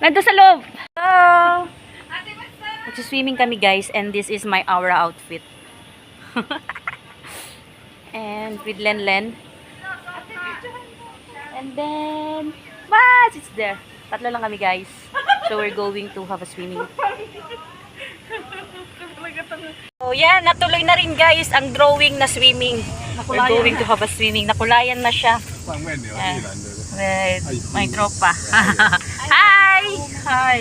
Nandun sa loob. Hello. Magsiswimming kami guys, and this is my aura outfit. And with Len. And then, Mas! It's there. Tatlo lang kami guys. So we're going to have a swimming. So yan, natuloy na rin guys ang drawing na swimming. We're going to have a swimming. Nakulayan na siya. With my tropa. Hi! Hi!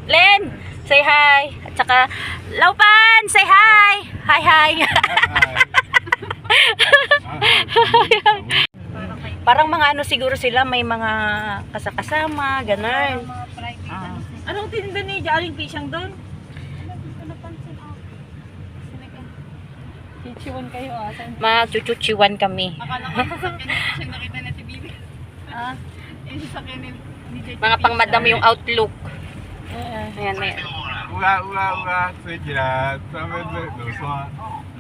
Len, say hi. At saka, Laupan, say hi! Hi, hi! Parang mga ano siguro sila, may mga kasama, ganun. Anong tinda ni Jaring Pisang doon? Chichiwan kayo Magchuchuchiwan kami. Akala ko sa sasakyan nakita na si Bibi. Yung sasakyan ni JJ. Mga pang madam yung outlook. Ayan, may. 乌拉乌拉乌拉，吹起来，专门的有刷。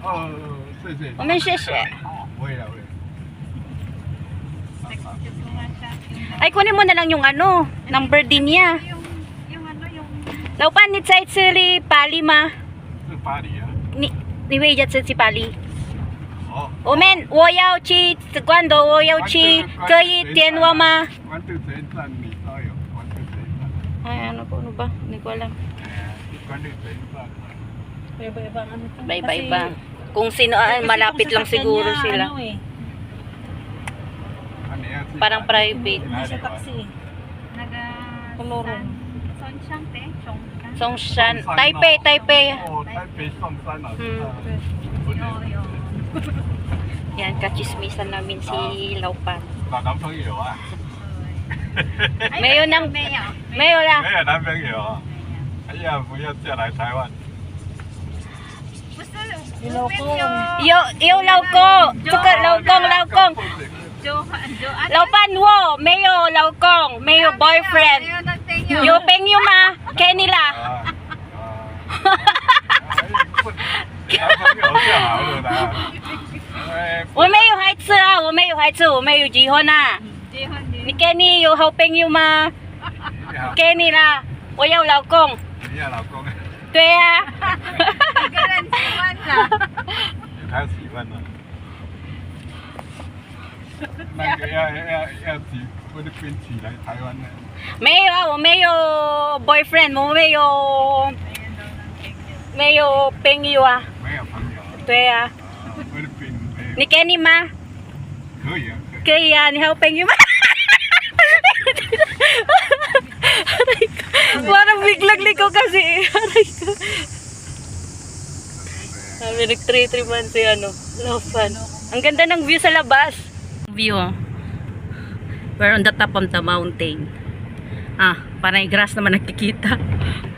哦，谢谢。我们谢谢。不会了，不会了。 Ay, kunin mo na lang yung ano, number din niya. Yung ano, yung... Laupan, ni tsai tsili pali ma. 是巴黎啊。你会要吃鸡巴黎？哦。我要去关岛，我要去，可以点我吗？关渡车站你都有，关渡车站。 Ay, ano ba? Hindi ko alam. 关渡车站。 Iba-iba ang ano. Iba-iba. Kung sino, malapit lang siguro sila. Ano eh. Parang private. Hindi siya taxi eh. Kolorong. Songshan. Taipei. 哦，台北上山了。Yan, kachismisan namin si Laupan. 找男朋友啊？ Mayo lang. 没有男朋友啊？哎呀，不要嫁来台湾。 有老公，这个老公。Laupan wo, 没有老公，没有 boyfriend。有朋友吗？给你啦。男朋友就好了啦。我没有孩子啊，我没有孩子，我没有结婚啊。你给你有好朋友吗？给你啦，我有老公。你要老公？对呀。一个人喜欢的。他喜欢了。那个要菲律宾起来台湾呢？没有啊，我没有 boyfriend，我没有朋友啊。没有朋友。对呀。菲律宾没有。你给你吗？可以啊。可以啊，你还有朋友吗？Parang biglang liko kasi. Sabi nag-3-3 si ano, Laupan. Ang ganda ng view sa labas. View. We're on the top of the mountain. Parang yung grass naman nakikita.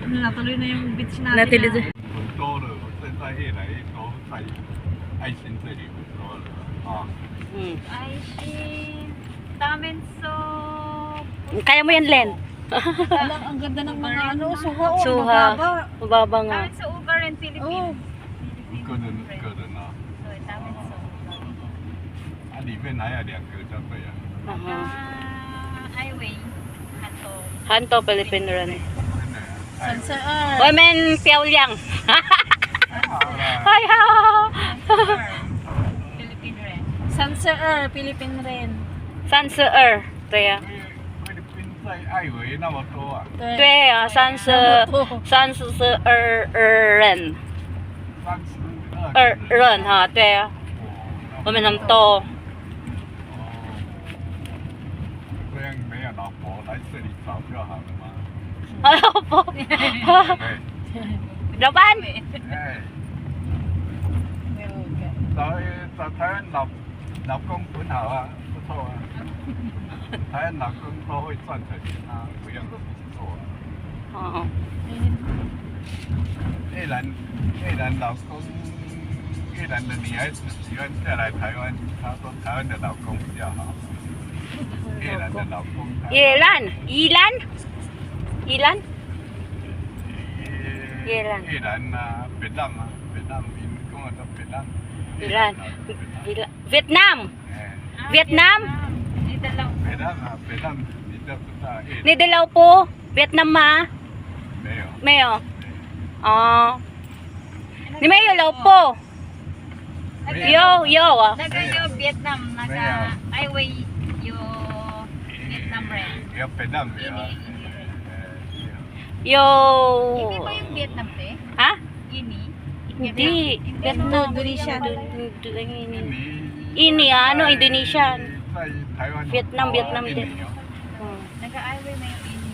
Natuloy na yung beach natin. 很多了，现在越来越多在爱心这里很多了啊。爱心, Tamenso. Kaya mo yan, Len. Ang ganda ng mga ano, suha. Suha. Mababa nga. Tamenso, Uber and Philippines. 个人啊。对，Tamenso. 里面还有2个就对了。Highway. Hanto, Philippine Run. Sanseer. Women, Piao Liang. 还好啦。 Philippine Ren. Sanseer, Philippine Ren. Sanseer. 对呀。菲律宾在爱维那么多啊。对呀，32人。人哈，对啊。我们很多。这样没有老婆来这里找就好了嘛。老婆。老板。哎。找台湾老公很好啊，不错啊。台湾老公都会赚钱啊，不用自己做啊。越南老公，越南的女孩子喜欢嫁来台湾，她说台湾的老公比较好。越南的老公。Ilan?越南啊，越南啊，越南人讲的都越南。 Ilan? Vietnam. Vietnam? Dito lang. Vietnam, 就知道， Ni Dilaw po, Vietnam ma. 没有，没有. Oh. Ni Mayo Lao po. Yo, yo ah. Naga yung Vietnam, naga highway yung Vietnam rin. 要北南没有， Yo. Hindi ba yung Vietnam te? Ha? Ini? Hindi. Vietnam. Indonesia. Ini ano, Indonesian. 在台湾 Vietnam 印尼 din. 哦， Hmm. Naga-highway na yung ini.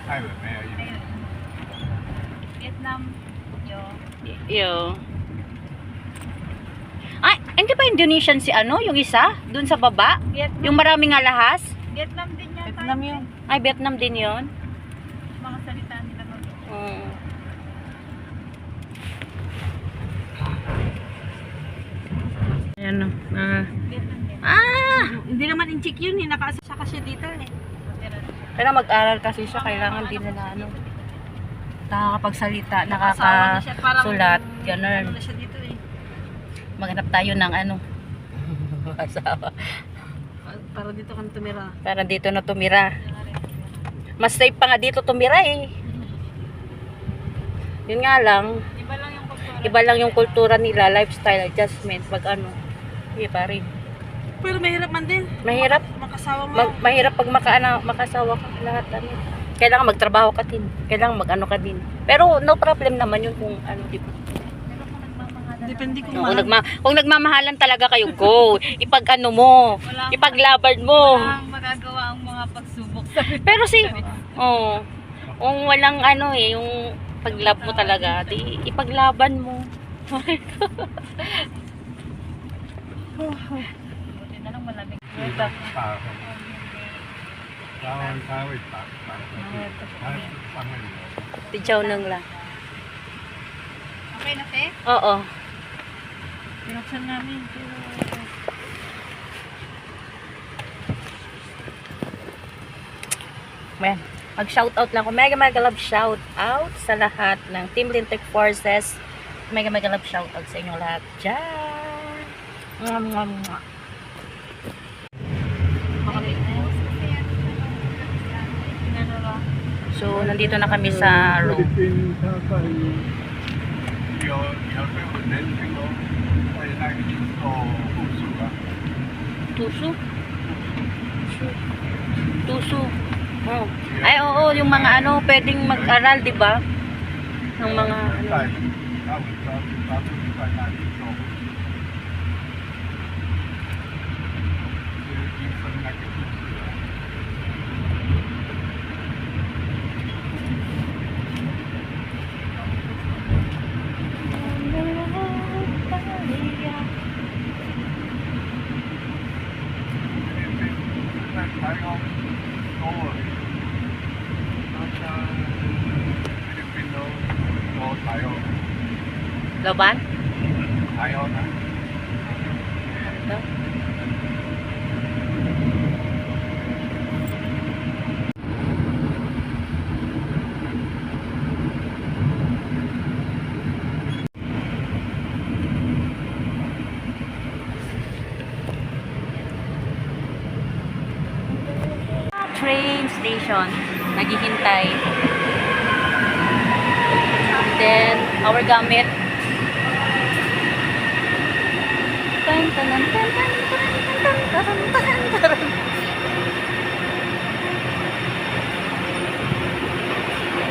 台湾没有印尼。 Ayun. Vietnam yung Yo. Ay, hindi ba Indonesian si ano, yung isa? Doon sa baba? Vietnam. Yung maraming alahas? Vietnam din yata. Vietnam yun. Ay, Vietnam din yon. Mga salita nila mag Mm. Ayan o. Vietnam din. Hindi naman inchik yun, nakaasa siya dito eh. Pero mag-aral kasi siya, kailangan din na ano, nakakapagsalita, Asawa na siya, parang nakakasulat, Ano ganun. na siya dito eh. Maghanap tayo ng ano, asawa. Para dito kang tumira. Para dito na tumira. Mas safe pa nga dito tumira eh. Yun nga lang, Iba lang yung kultura. iba lang yung kultura nila, lifestyle adjustment, pag ano, iba rin. Pero mahirap man din. Mahirap, Makasawa mo. mahirap pag makasawa ka lahat ano. Kailangan magtrabaho ka din, kailangan mag-ano ka din. Pero no problem naman yun kung ano, di ba? Pero kung nagmamahalan Depende kung Kung nagmamahalan talaga kayo, go. Ipag-ano mo, Walang- ipaglaban mo. walang magagawa ang mga pagsubok sa Pero kung walang ano eh, yung paglab mo talaga, di ipaglaban mo. Buti na lang malamig. 大台湾他会打出去，他上面有。 Tidyaw nang lang. Okay na te? Oo. Pinaksan namin. Pero... Ayan. Mag-shoutout lang ako. Mega love shoutout sa lahat ng Team Lintec Forces. Mega love shoutout sa inyo lahat. Diyan. Mwah, mwah, mwah. So, nandito na kami sa room. 他在有对我年轻哦，在那个做护士啊， Tuso? Tuso. Oh. Ay, oo, yung mga ano, pwedeng mag-aral, di ba? Ng mga ano. 在他们在那里做护士，就是医生那个护士啊。 在台湾多而已，那菲律宾都台湾， Laban? 台湾啊， No? Train station. Naghihintay. Then, our gamit. Tan, tan, tan, tan, tan, tan, tan, tan, tan.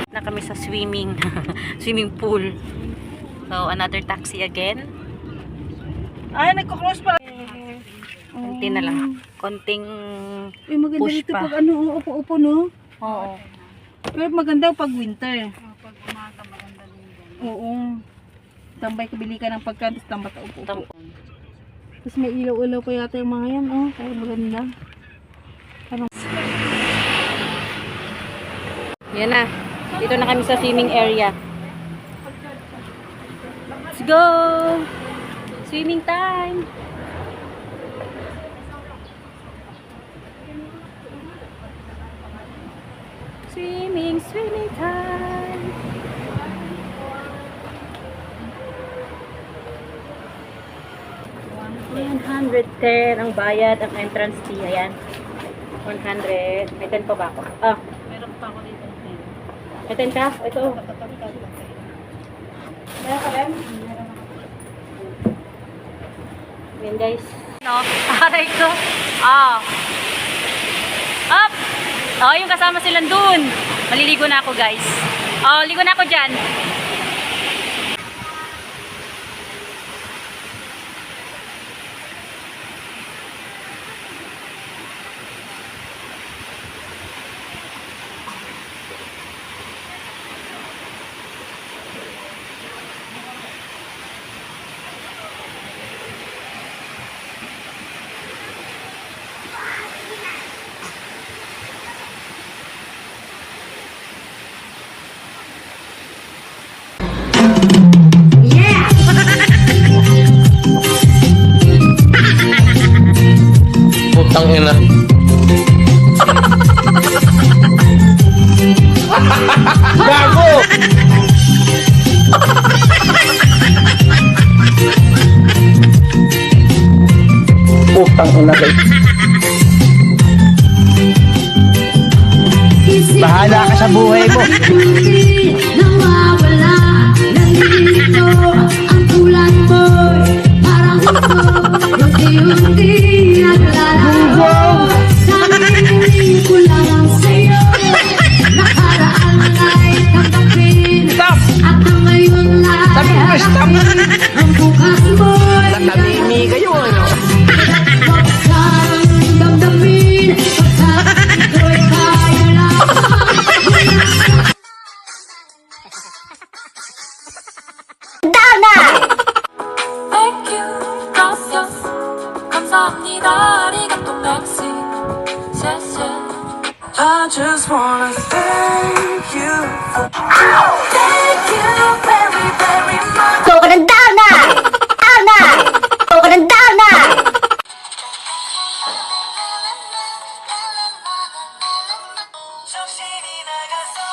Na kami sa swimming pool. So, another taxi again. Ay, nagko-close pala. Konti na lang. Konting Uy, maganda push dito pa. pag ano, upo-upo no. Oo. Pero maganda pag winter. Pag umaga maganda din. Oo. Tambay ka, bili ka ng pagkain, tapos tambay ka upo-upo. Tam- Tapos may ilaw-ilaw pa yata yung mga yan, oh. Kaya maganda. Yan na. Dito na kami sa swimming area. Let's go! Swimming time! Swimming time! 110 ang bayad, ang entrance fee. Ayan. 100. May 10 pa ba ako? Ah, Meron pa ako dito. may 10 ka? Ito. Meron ka rin? Yan guys. No, aray ko. Ah. Up! Oh, yung kasama silang dun. Maliligo na ako guys. Oh, ligo na ako dyan. Putang ina. Gago! Putang ina guys. Bahala ka sa buhay mo. Nawawala, nandito ang tulad mo'y parang ito, unti-unti naglalaho. Narinig ko lang sa'yo, nakaraan ay tanggapin, at ang ngayon ay harapin. Ang bukas mo'y Nakamimi kayo ano? huwag kang damdamin, pagkat ito'y kaya lang. Thank you, gracias, 감사합니다, 아리가또, merci, 谢谢. I just wanna thank you for thank you very, very much. Go ka ng down na! Down na! Go ka ng down na! 정신이 나갔어.